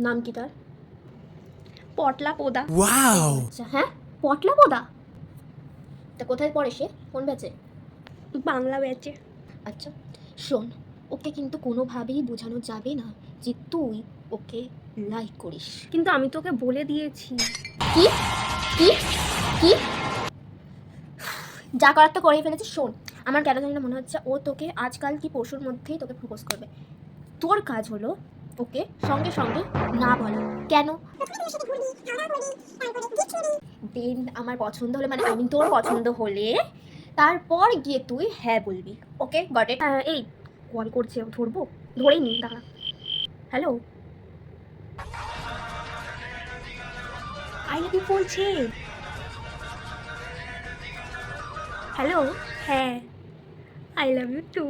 নাম কি তার? পটলা পোদা। Wow! আচ্ছা, হ্যাঁ, পটলা পোদা। তা কোথায় পড়ে সে? কোন ব্যাচে? বাংলা ব্যাচে। আচ্ছা, শোন, ওকে কিন্তু কোনোভাবেই বোঝানো যাবে না যে তুই ওকে লাইক করিস। কিন্তু আমি তোকে বলে দিয়েছি। কি কি কি যা করার তো করেই ফেলেছিস। শোন, আমার কেন জানি না মনে হচ্ছে ও তোকে আজকাল কি পরশুর মধ্যেই তোকে প্রপোজ করবে। তোর কাজ হলো ওকে সঙ্গে সঙ্গে না বলা। কেন? দেন আমার পছন্দ হলে, মানে আমি তোর পছন্দ হলে তারপর গিয়ে তুই হ্যাঁ বলবি। ওকে, গট ইট? এই কল করছে, ধরবো? ধরেই নি, দাঁড়া। হ্যালো, আই লাভ ইউ বলছে। হ্যালো, হ্যাঁ, আই লাভ ইউ টু।